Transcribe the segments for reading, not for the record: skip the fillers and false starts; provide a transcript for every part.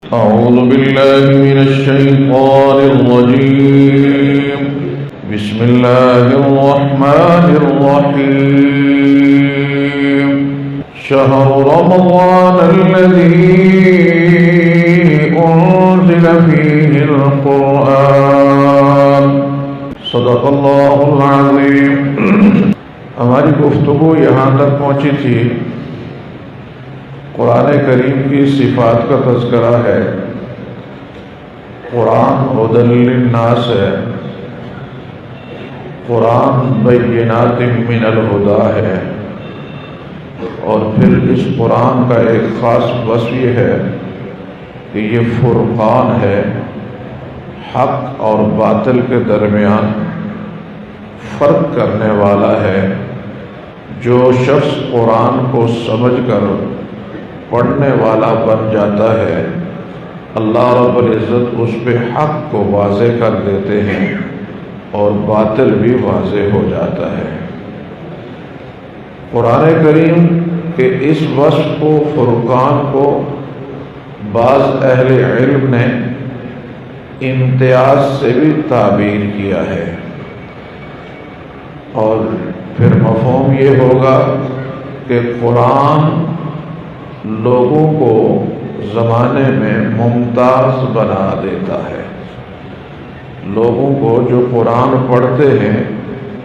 أعوذ بالله من الشيطان الرجيم. بسم الله الرحمن الرحيم. شهر رمضان الذي أنزل فيه القرآن. صدق اللہ العظیم. ہماری گفتگو یہاں تک پہنچی تھی، قرآن کریم کی صفات کا تذکرہ ہے. قرآن ہدی للناس ہے، قرآن بینات من الہدی ہے، اور پھر اس قرآن کا ایک خاص وصف یہ ہے کہ یہ فرقان ہے، حق اور باطل کے درمیان فرق کرنے والا ہے. جو شخص قرآن کو سمجھ کر پڑھنے والا بن جاتا ہے، اللہ رب العزت اس پہ حق کو واضح کر دیتے ہیں اور باطل بھی واضح ہو جاتا ہے. قرآن کریم کے اس وصف کو، فرقان کو، بعض اہل علم نے امتیاز سے بھی تعبیر کیا ہے، اور پھر مفہوم یہ ہوگا کہ قرآن لوگوں کو زمانے میں ممتاز بنا دیتا ہے. لوگوں کو جو قرآن پڑھتے ہیں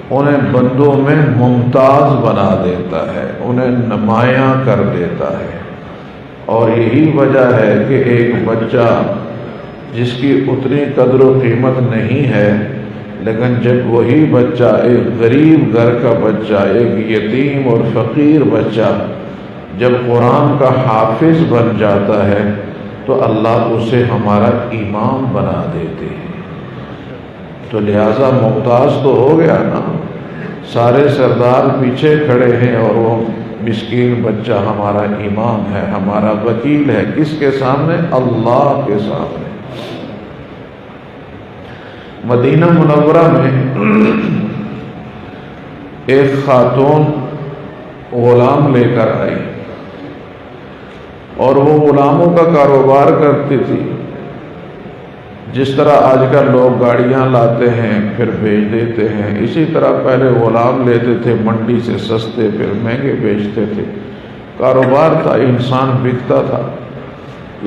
انہیں بندوں میں ممتاز بنا دیتا ہے، انہیں نمایاں کر دیتا ہے. اور یہی وجہ ہے کہ ایک بچہ جس کی اتنی قدر و قیمت نہیں ہے، لیکن جب وہی بچہ ایک غریب گھر کا بچہ، ایک یتیم اور فقیر بچہ جب قرآن کا حافظ بن جاتا ہے تو اللہ اسے ہمارا امام بنا دیتے ہیں. تو لہذا ممتاز تو ہو گیا نا، سارے سردار پیچھے کھڑے ہیں اور وہ مسکین بچہ ہمارا امام ہے، ہمارا وکیل ہے. کس کے سامنے؟ اللہ کے سامنے. مدینہ منورہ میں ایک خاتون غلام لے کر آئی، اور وہ غلاموں کا کاروبار کرتی تھی. جس طرح آج کل لوگ گاڑیاں لاتے ہیں پھر بیچ دیتے ہیں، اسی طرح پہلے غلام لیتے تھے منڈی سے سستے، پھر مہنگے بیچتے تھے. کاروبار تھا، انسان بکتا تھا.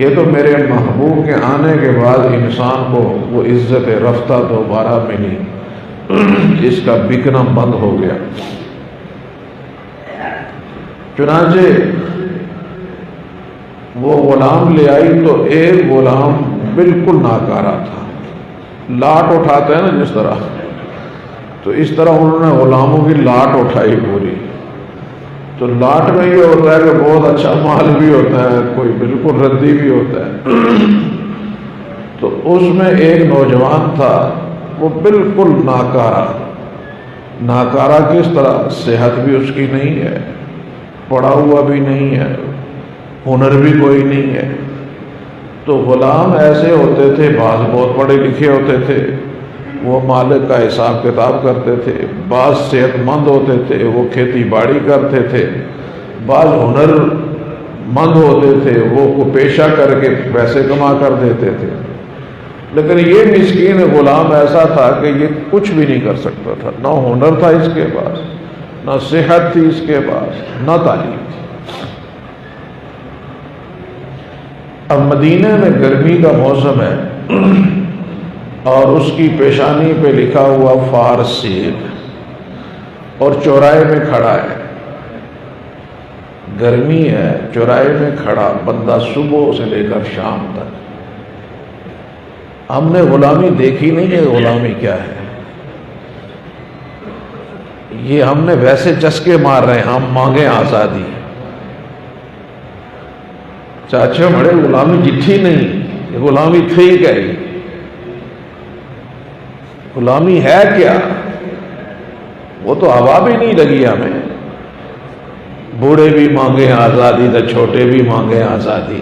یہ تو میرے محبوب کے آنے کے بعد انسان کو وہ عزت رفتہ دوبارہ ملی، اس کا بکنا بند ہو گیا. چنانچہ وہ غلام لے آئی تو ایک غلام بالکل ناکارہ تھا، لاٹ اٹھاتے ہیں نا جس طرح، تو اس طرح انہوں نے غلاموں کی لاٹ اٹھائی پوری. تو لاٹ میں یہ ہوتا ہے کہ بہت اچھا مال بھی ہوتا ہے، کوئی بالکل ردی بھی ہوتا ہے. تو اس میں ایک نوجوان تھا، وہ بالکل ناکارہ کس طرح؟ صحت بھی اس کی نہیں ہے، پڑھا ہوا بھی نہیں ہے، ہنر بھی کوئی نہیں ہے. تو غلام ایسے ہوتے تھے، بعض بہت پڑھے لکھے ہوتے تھے، وہ مالک کا حساب کتاب کرتے تھے، بعض صحت مند ہوتے تھے، وہ کھیتی باڑی کرتے تھے، بعض ہنر مند ہوتے تھے، وہ پیشہ کر کے پیسے کما کر دیتے تھے. لیکن یہ مسکین غلام ایسا تھا کہ یہ کچھ بھی نہیں کر سکتا تھا. نہ ہنر تھا اس کے پاس، نہ صحت تھی اس کے پاس، نہ تعلیم تھی. اب مدینہ میں گرمی کا موسم ہے اور اس کی پیشانی پہ لکھا ہوا فارسیب، اور چوراہے میں کھڑا ہے. گرمی ہے، چوراہے میں کھڑا بندہ صبح سے لے کر شام تک. ہم نے غلامی دیکھی نہیں ہے. غلامی کیا ہے؟ یہ ہم نے ویسے چسکے مار رہے ہیں، ہم مانگیں آزادی. چاچا بڑے غلامی جٹھی نہیں، یہ غلامی تھی کیا؟ غلامی ہے کیا؟ وہ تو ہوا بھی نہیں لگی ہمیں. بوڑھے بھی مانگے آزادی تو چھوٹے بھی مانگے آزادی.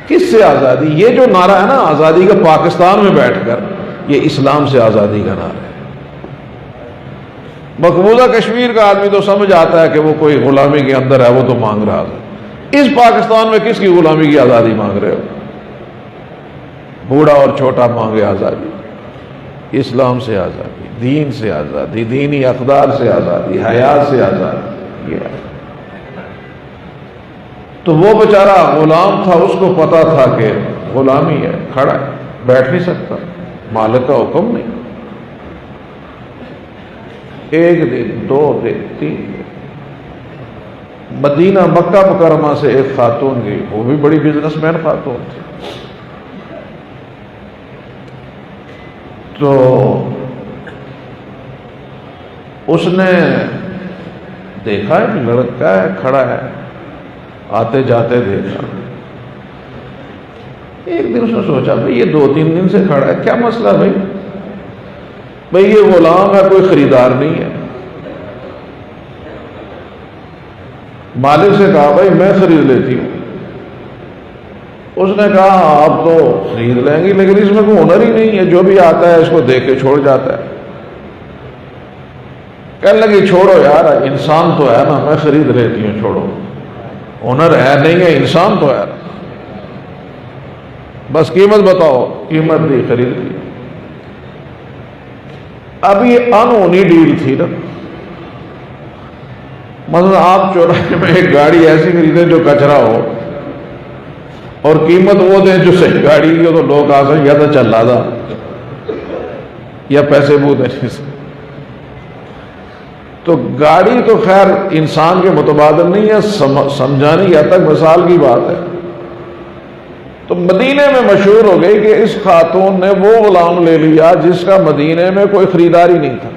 کس سے آزادی؟ یہ جو نعرہ ہے نا آزادی کا پاکستان میں بیٹھ کر، یہ اسلام سے آزادی کا نعرہ ہے. مقبوضہ کشمیر کا آدمی تو سمجھ آتا ہے کہ وہ کوئی غلامی کے اندر ہے، وہ تو مانگ رہا تھا. اس پاکستان میں کس کی غلامی کی آزادی مانگ رہے ہو؟ بوڑھا اور چھوٹا مانگے آزادی، اسلام سے آزادی، دین سے آزادی، دینی اقدار سے آزادی، حیات سے آزادی. یہ ہے. تو وہ بیچارہ غلام تھا، اس کو پتا تھا کہ غلامی ہے، کھڑا ہے، بیٹھ نہیں سکتا، مالک کا حکم نہیں. ایک دن، 2 دن، 3 دن مدینہ مکہ مکرمہ سے ایک خاتون گئی، وہ بھی بڑی بزنس مین خاتون تھی. تو اس نے دیکھا کہ لڑکا ہے کھڑا ہے، آتے جاتے دیکھا. ایک دن اس نے سوچا بھئی یہ 2-3 دن سے کھڑا ہے، کیا مسئلہ بھئی یہ غلام ہے، کوئی خریدار نہیں ہے. مالک سے کہا بھائی میں خرید لیتی ہوں. اس نے کہا آپ تو خرید لیں گی لیکن اس میں کوئی ہنر ہی نہیں ہے، جو بھی آتا ہے اس کو دیکھ کے چھوڑ جاتا ہے. کہنے لگی چھوڑو یار، انسان تو ہے نا، میں خرید لیتی ہوں، چھوڑو، ہنر ہے نہیں ہے، انسان تو ہے، بس قیمت بتاؤ. قیمت دی، خرید لی. اب یہ انہونی ڈیل تھی نا. مثلا آپ چوراہے میں ایک گاڑی ایسی خریدیں جو کچرا ہو اور قیمت وہ دیں جو صحیح گاڑی کی ہو، تو لوگ آ سکیں یا تو چلا دا یا پیسے بو دیں. تو گاڑی تو خیر انسان کے متبادل نہیں ہے، سمجھانی یا تک مثال کی بات ہے. تو مدینے میں مشہور ہو گئی کہ اس خاتون نے وہ غلام لے لیا جس کا مدینے میں کوئی خریدار ہی نہیں تھا.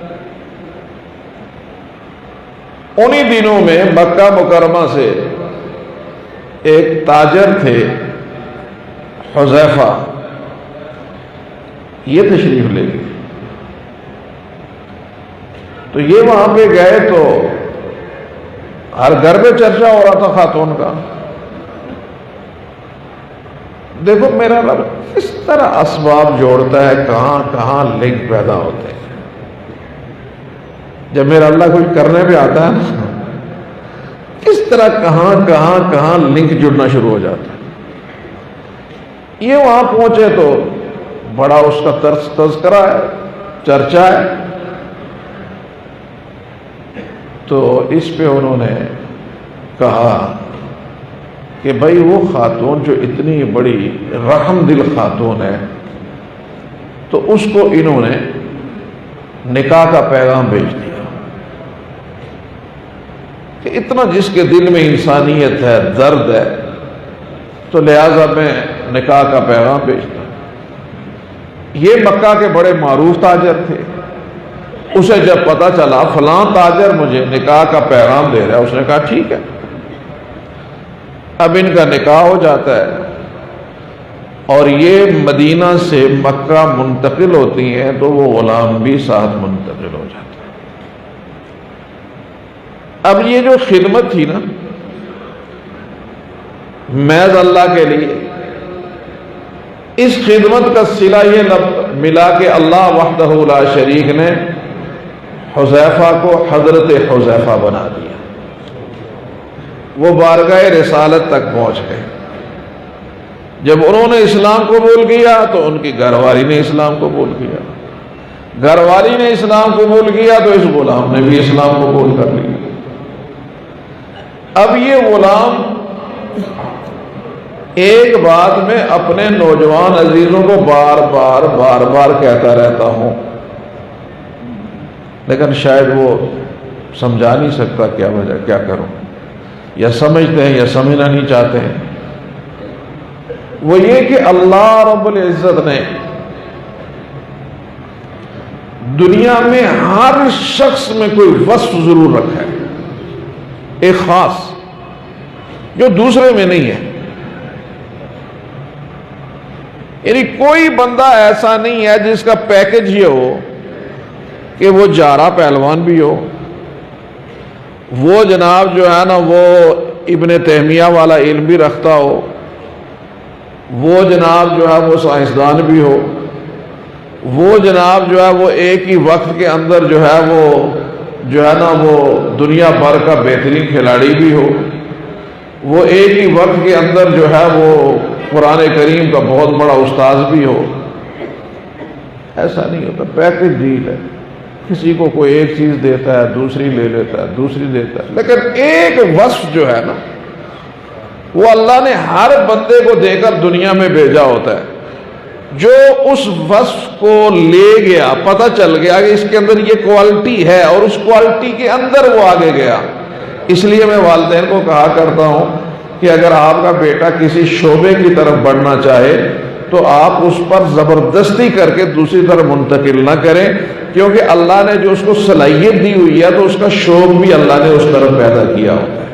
انہی دنوں میں مکہ مکرمہ سے ایک تاجر تھے حذیفہ، یہ تشریف لے گئے. تو یہ وہاں پہ گئے تو ہر گھر میں چرچا ہو رہا تھا خاتون کا. دیکھو میرا رب اس طرح اسباب جوڑتا ہے، کہاں کہاں لنک پیدا ہوتے ہیں. جب میرا اللہ کچھ کرنے پہ آتا ہے نا، اس طرح کہاں کہاں کہاں لنک جڑنا شروع ہو جاتا ہے. یہ وہاں پہنچے تو بڑا اس کا تذکرہ ہے، چرچا ہے. تو اس پہ انہوں نے کہا کہ بھائی وہ خاتون جو اتنی بڑی رحم دل خاتون ہے، تو اس کو انہوں نے نکاح کا پیغام بھیج دیا کہ اتنا جس کے دل میں انسانیت ہے، درد ہے، تو لہذا میں نکاح کا پیغام بھیجتا. یہ مکہ کے بڑے معروف تاجر تھے. اسے جب پتا چلا فلاں تاجر مجھے نکاح کا پیغام دے رہا ہے، اس نے کہا ٹھیک ہے. اب ان کا نکاح ہو جاتا ہے اور یہ مدینہ سے مکہ منتقل ہوتی ہیں تو وہ غلام بھی ساتھ منتقل ہو جاتا ہے. اب یہ جو خدمت تھی نا محض اللہ کے لیے، اس خدمت کا صلہ یہ ملا کہ اللہ وحدہ لا شریک نے حذیفہ کو حضرت حذیفہ بنا دیا. وہ بارگاہ رسالت تک پہنچ گئے. جب انہوں نے اسلام قبول کیا تو ان کی گھر والی نے اسلام قبول کیا. گھر والی نے اسلام قبول کیا تو اس غلام نے بھی اسلام قبول کر لیا. اب یہ غلام ایک بات میں اپنے نوجوان عزیزوں کو بار بار کہتا رہتا ہوں، لیکن شاید وہ سمجھا نہیں سکتا کیا وجہ، کیا کروں، یا سمجھتے ہیں یا سمجھنا نہیں چاہتے ہیں. وہ یہ کہ اللہ رب العزت نے دنیا میں ہر شخص میں کوئی وصف ضرور رکھا ہے، ایک خاص جو دوسرے میں نہیں ہے. یعنی کوئی بندہ ایسا نہیں ہے جس کا پیکج یہ ہو کہ وہ جارہ پہلوان بھی ہو، وہ جناب جو ہے نا وہ ابن تیمیہ والا علم بھی رکھتا ہو، وہ جناب جو ہے وہ سائنسدان بھی ہو، وہ جناب جو ہے وہ ایک ہی وقت کے اندر جو ہے وہ جو ہے نا وہ دنیا بھر کا بہترین کھلاڑی بھی ہو. وہ ایک ہی وقت کے اندر جو ہے وہ قرآن کریم کا بہت بڑا استاذ بھی ہو، ایسا نہیں ہوتا، پیکج ڈیل ہے، کسی کو کوئی ایک چیز دیتا ہے، دوسری لے لیتا ہے، دوسری دیتا ہے، لیکن ایک وصف جو ہے نا وہ اللہ نے ہر بندے کو دے کر دنیا میں بھیجا ہوتا ہے۔ جو اس وصف کو لے گیا، پتہ چل گیا کہ اس کے اندر یہ کوالٹی ہے اور اس کوالٹی کے اندر وہ آگے گیا۔ اس لیے میں والدین کو کہا کرتا ہوں کہ اگر آپ کا بیٹا کسی شعبے کی طرف بڑھنا چاہے تو آپ اس پر زبردستی کر کے دوسری طرف منتقل نہ کریں، کیونکہ اللہ نے جو اس کو صلاحیت دی ہوئی ہے تو اس کا شوق بھی اللہ نے اس طرف پیدا کیا ہوتا ہے۔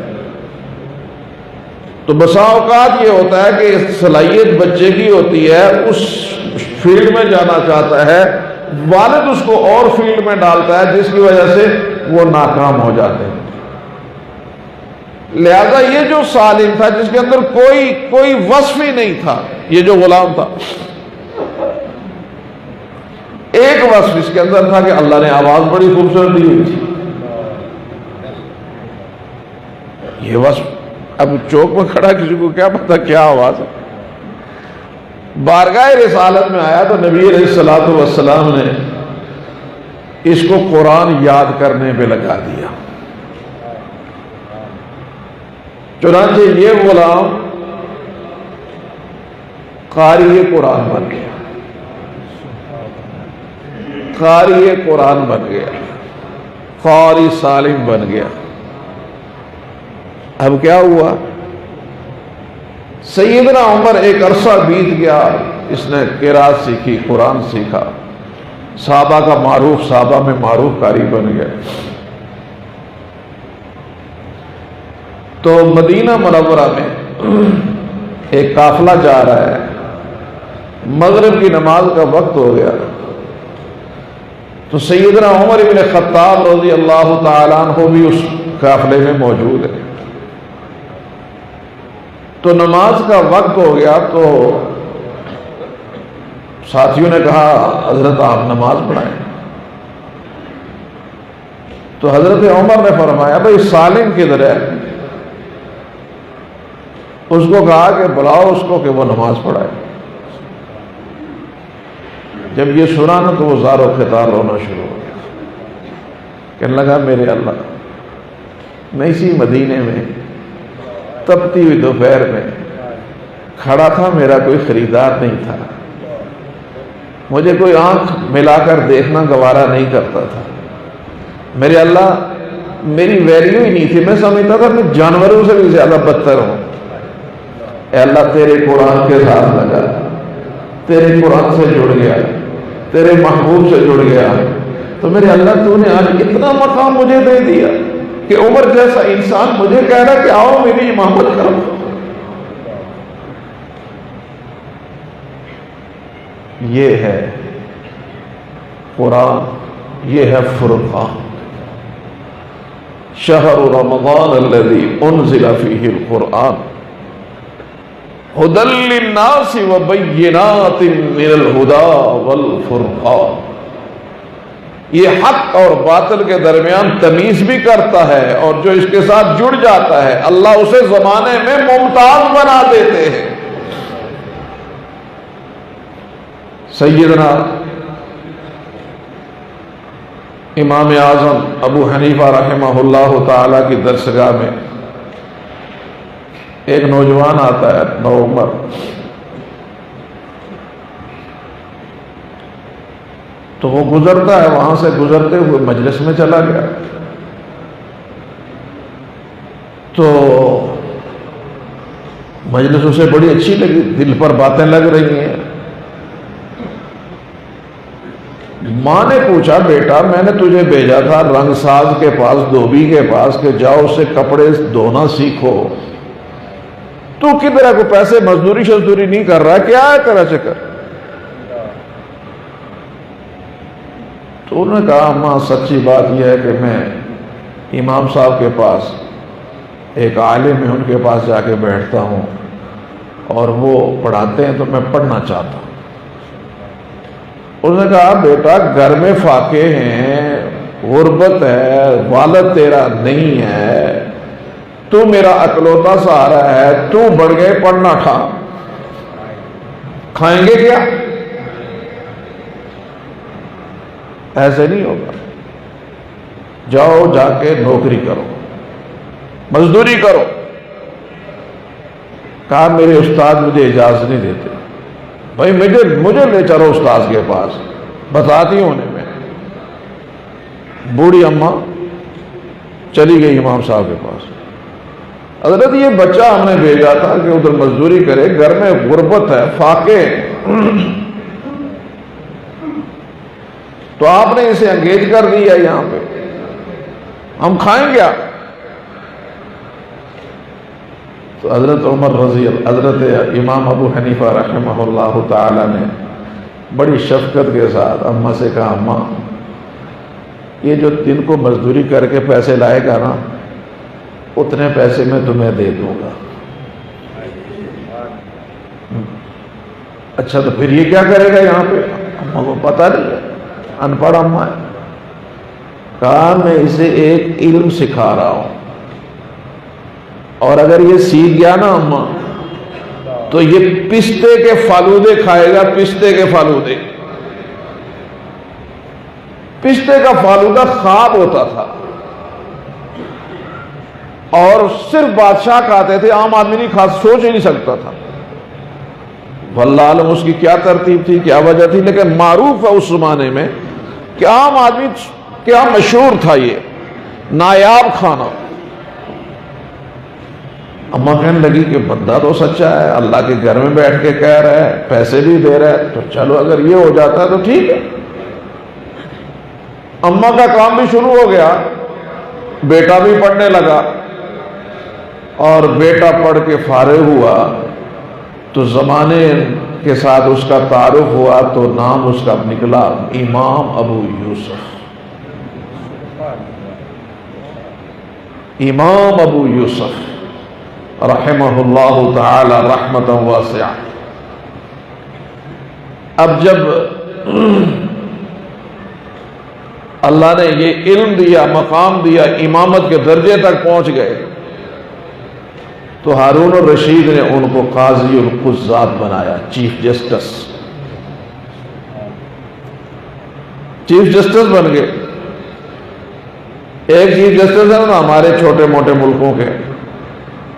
تو بسا اوقات یہ ہوتا ہے کہ صلاحیت بچے کی ہوتی ہے، اس فیلڈ میں جانا چاہتا ہے، والد اس کو اور فیلڈ میں ڈالتا ہے جس کی وجہ سے وہ ناکام ہو جاتے ہیں۔ لہذا یہ جو سالم تھا جس کے اندر کوئی وصف ہی نہیں تھا، یہ جو غلام تھا، ایک وصف اس کے اندر تھا کہ اللہ نے آواز بڑی خوبصورت دی ہوئی تھی۔ یہ وصف اب چوک میں کھڑا کسی کو کیا پتا کیا آواز ہے؟ بارگاہ رسالت میں آیا تو نبی علیہ الصلوۃ والسلام نے اس کو قرآن یاد کرنے پہ لگا دیا۔ چنانچہ یہ غلام قاری قرآن بن گیا، قاری قرآن بن گیا، قاری سالم بن گیا۔ اب کیا ہوا؟ سیدنا عمر ایک عرصہ بیت گیا، اس نے قرات سیکھی، قرآن سیکھا، صحابہ کا معروف، صحابہ میں معروف قاری بن گیا۔ تو مدینہ منورہ میں ایک قافلہ جا رہا ہے، مغرب کی نماز کا وقت ہو گیا، تو سیدنا عمر بن خطاب رضی اللہ تعالیٰ عنہ بھی اس قافلے میں موجود ہے۔ تو نماز کا وقت ہو گیا تو ساتھیوں نے کہا حضرت آپ نماز پڑھائیں۔ تو حضرت عمر نے فرمایا بھائی سالم کدھر ہے؟ اس کو کہا کہ بلاؤ اس کو کہ وہ نماز پڑھائے۔ جب یہ سنا نا تو وہ زار و خطار رونا شروع ہو گیا، کہنے لگا میرے اللہ، میں اسی مدینے میں تپتی ہوئی دوپہر میں کھڑا تھا، میرا کوئی خریدار نہیں تھا، مجھے کوئی آنکھ ملا کر دیکھنا گوارا نہیں کرتا تھا، میرے اللہ میری ویلیو ہی نہیں تھی، میں سمجھتا تھا میں جانوروں سے بھی زیادہ بدتر ہوں۔ اے اللہ تیرے قرآن کے ساتھ لگا، تیرے قرآن سے جڑ گیا، تیرے محبوب سے جڑ گیا، تو میرے اللہ تو نے آج اتنا مقام مجھے دے دیا کہ عمر جیسا انسان مجھے کہہ رہا کہ آؤ میری امامت کرو۔ یہ ہے قرآن، یہ ہے فرقان۔ شہر رمضان الذی انزل فیہ القرآن ھدی للناس وبینات من الھدی والفرقان۔ یہ حق اور باطل کے درمیان تمیز بھی کرتا ہے، اور جو اس کے ساتھ جڑ جاتا ہے اللہ اسے زمانے میں ممتاز بنا دیتے ہیں۔ سیدنا امام اعظم ابو حنیفہ رحمہ اللہ تعالی کی درسگاہ میں ایک نوجوان آتا ہے نوعمر، تو وہ گزرتا ہے، وہاں سے گزرتے ہوئے مجلس میں چلا گیا، تو مجلس اسے بڑی اچھی لگی، دل پر باتیں لگ رہی ہیں۔ ماں نے پوچھا بیٹا میں نے تجھے بھیجا تھا رنگ ساز کے پاس، دھوبی کے پاس، کہ جاؤ اس سے کپڑے دھونا سیکھو، تو کدھر کو پیسے مزدوری شزدوری نہیں کر رہا، کیا ہے تیرا چکر؟ تو انہوں نے کہا ماں سچی بات یہ ہے کہ میں امام صاحب کے پاس، ایک عالم ہے ان کے پاس جا کے بیٹھتا ہوں اور وہ پڑھاتے ہیں تو میں پڑھنا چاہتا ہوں۔ انہوں نے کہا بیٹا گھر میں فاقے ہیں، غربت ہے، والد تیرا نہیں ہے، تو میرا اکلوتا سہارا ہے، تو بڑھ گئے پڑھنا کھا، کھائیں گے کیا؟ ایسے نہیں ہوگا۔ جاؤ جا کے نوکری کرو، مزدوری کرو۔ کہا میرے استاد مجھے اجازت نہیں دیتے۔ بھائی مجھے لے چلو استاد کے پاس، بتاتی ہوں انہیں میں۔ بوڑھی اماں چلی گئی امام صاحب کے پاس۔ حضرت یہ بچہ ہم نے بھیجا تھا کہ ادھر مزدوری کرے، گھر میں غربت ہے، فاقے، تو آپ نے اسے انگیج کر دیا یہاں پہ، ہم کھائیں گیا؟ تو حضرت عمر رضی اللہ، حضرت امام ابو حنیفہ رحمہ اللہ تعالی نے بڑی شفقت کے ساتھ اماں سے کہا، اماں یہ جو دن کو مزدوری کر کے پیسے لائے گا نا، اتنے پیسے میں تمہیں دے دوں گا۔ اچھا تو پھر یہ کیا کرے گا یہاں پہ؟ اماں کو پتہ نہیں ہے، ان پڑھ اماں ہے۔ کہا میں اسے ایک علم سکھا رہا ہوں، اور اگر یہ سیکھ گیا نا اماں تو یہ پستے کے فالودے کھائے گا، پستے کے فالودے۔ پستے کا فالودہ خواب ہوتا تھا، اور صرف بادشاہ کھاتے تھے، عام آدمی نہیں کھا، سوچ ہی نہیں سکتا تھا۔ واللہ عالم اس کی کیا ترتیب تھی، کیا وجہ تھی، لیکن معروف ہے اس زمانے میں کہ عام آدمی کیا مشہور تھا یہ نایاب کھانا۔ اماں کہنے لگی کہ بندہ تو سچا ہے، اللہ کے گھر میں بیٹھ کے کہہ رہا ہے، پیسے بھی دے رہا ہے، تو چلو اگر یہ ہو جاتا ہے تو ٹھیک ہے۔ اماں کا کام بھی شروع ہو گیا، بیٹا بھی پڑھنے لگا، اور بیٹا پڑھ کے فارغ ہوا تو زمانے کے ساتھ اس کا تعارف ہوا، تو نام اس کا نکلا امام ابو یوسف۔ امام ابو یوسف رحمہ اللہ تعالی رحمتا واسعہ۔ اب جب اللہ نے یہ علم دیا، مقام دیا، امامت کے درجے تک پہنچ گئے، تو ہارون الرشید نے ان کو قاضی القضات بنایا، چیف جسٹس۔ چیف جسٹس بن گئے۔ ایک چیف جسٹس ہے نا ہمارے چھوٹے موٹے ملکوں کے،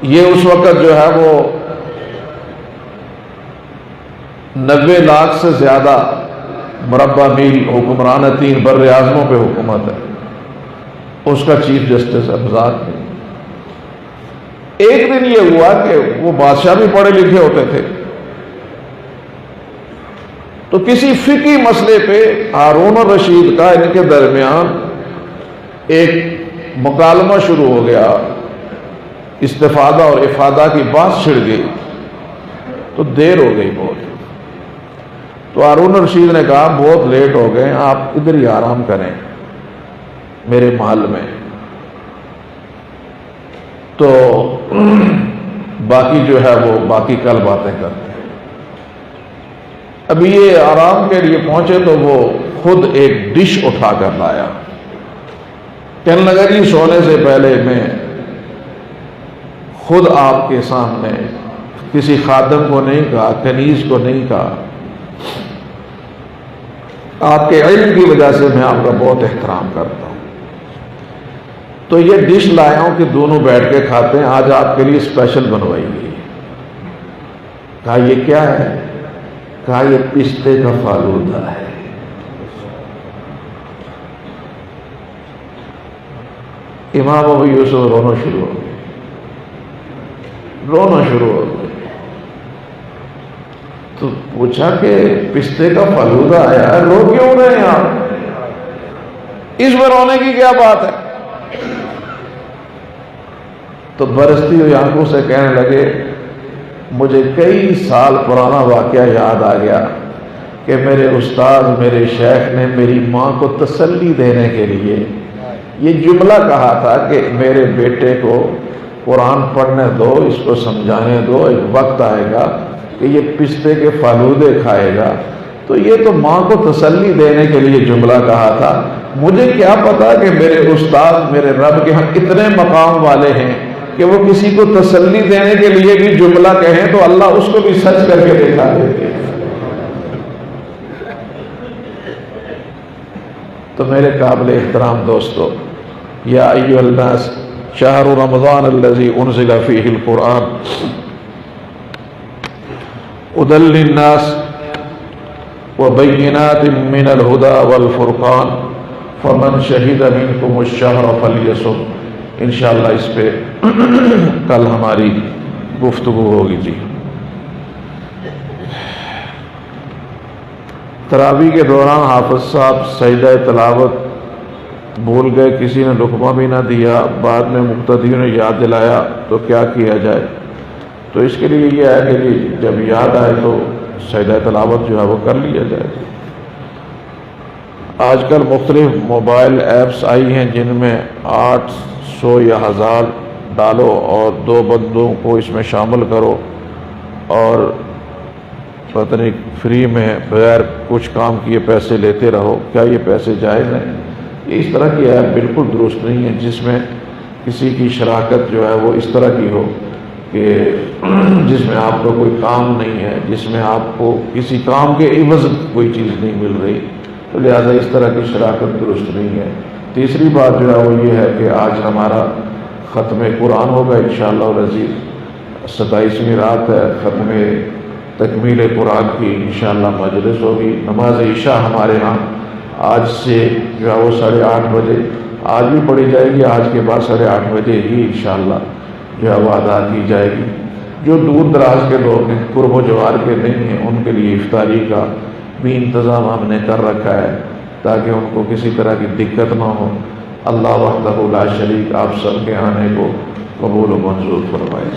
یہ اس وقت جو ہے وہ 90 لاکھ سے زیادہ مربع میل حکمران ہے، 3 بر اعظموں پہ حکومت ہے، اس کا چیف جسٹس ہے، مذاق نہیں۔ ایک دن یہ ہوا کہ وہ بادشاہ بھی پڑھے لکھے ہوتے تھے، تو کسی فقہی مسئلے پہ ہارون الرشید کا ان کے درمیان ایک مکالمہ شروع ہو گیا، استفادہ اور افادہ کی بات چھڑ گئی، تو دیر ہو گئی بہت۔ تو ہارون الرشید نے کہا بہت لیٹ ہو گئے، آپ ادھر ہی آرام کریں میرے محل میں، تو باقی جو ہے وہ باقی کل باتیں کرتے ہیں۔ ابھی یہ آرام کے لیے پہنچے تو وہ خود ایک ڈش اٹھا کر لایا، کہنے لگا جی سونے سے پہلے میں خود آپ کے سامنے، کسی خادم کو نہیں کہا، کنیز کو نہیں کہا، آپ کے علم کی وجہ سے میں آپ کا بہت احترام کرتا ہوں، تو یہ ڈش لایا ہوں کہ دونوں بیٹھ کے کھاتے ہیں، آج آپ کے لیے اسپیشل بنوائی گئی۔ کہا یہ کیا ہے؟ کہا یہ پستے کا فالودہ ہے۔ امام ابو یوسف رونا شروع ہو گئے، رونا شروع ہو گئے۔ تو پوچھا کہ پستے کا فالودہ آیا، رو کیوں رہے ہیں آپ؟ اس میں رونے کی کیا بات ہے؟ تو برستی ہوئی آنکھوں سے کہنے لگے مجھے کئی سال پرانا واقعہ یاد آ گیا کہ میرے استاد، میرے شیخ نے میری ماں کو تسلی دینے کے لیے یہ جملہ کہا تھا کہ میرے بیٹے کو قرآن پڑھنے دو، اس کو سمجھانے دو، ایک وقت آئے گا کہ یہ پستے کے فالودے کھائے گا۔ تو یہ تو ماں کو تسلی دینے کے لیے جملہ کہا تھا، مجھے کیا پتا کہ میرے استاد میرے رب کے ہم اتنے مقام والے ہیں کہ وہ کسی کو تسلی دینے کے لیے بھی جملہ کہیں تو اللہ اس کو بھی سچ کر کے دکھا دیتے ہیں۔ تو میرے قابل احترام دوستو، یا ایھا الناس شہر رمضان الذی انزل فیہ القرآن ھدی للناس وبینات من الہدی والفرقان فمن شہد منکم الشہر فلیصم۔ انشاءاللہ اس پہ کل ہماری گفتگو ہوگی جی۔ تراویح کے دوران حافظ صاحب سجدہ تلاوت بھول گئے، کسی نے لقمہ بھی نہ دیا، بعد میں مقتدیوں نے یاد دلایا تو کیا کیا جائے؟ تو اس کے لیے یہ ہے کہ جی جب یاد آئے تو سجدہ تلاوت جو ہے وہ کر لیا جائے۔ آج کل مختلف موبائل ایپس آئی ہیں جن میں 800 یا 1000 ڈالو اور 2 بندوں کو اس میں شامل کرو اور پتہ نہیں فری میں بغیر کچھ کام کیے پیسے لیتے رہو۔ کیا یہ پیسے جائز ہیں؟ یہ اس طرح کی ایپ بالکل درست نہیں ہے جس میں کسی کی شراکت جو ہے وہ اس طرح کی ہو کہ جس میں آپ کو کوئی کام نہیں ہے، جس میں آپ کو کسی کام کے عوض کوئی چیز نہیں مل رہی، تو لہٰذا اس طرح کی شراکت درست نہیں ہے۔ تیسری بات جو ہے وہ یہ ہے کہ آج ہمارا ختم قرآن ہوگا انشاءاللہ العزیز، 27ویں رات ہے، ختم تکمیل قرآن کی انشاءاللہ مجلس ہوگی۔ نماز عشاء ہمارے ہاں آج سے جو ہے وہ 8:30 بجے آج بھی پڑھی جائے گی، آج کے بعد 8:30 بجے ہی انشاءاللہ جو ہے وہ ادا کی جائے گی۔ جو دور دراز کے لوگ ہیں، قرب و جوار کے نہیں ہیں، ان کے لیے افطاری کا بھی انتظام ہم نے کر رکھا ہے تاکہ ان کو کسی طرح کی دقت نہ ہو۔ اللہ وحدہ لا شریک آپ سب کے آنے کو قبول و منظور فرمائے۔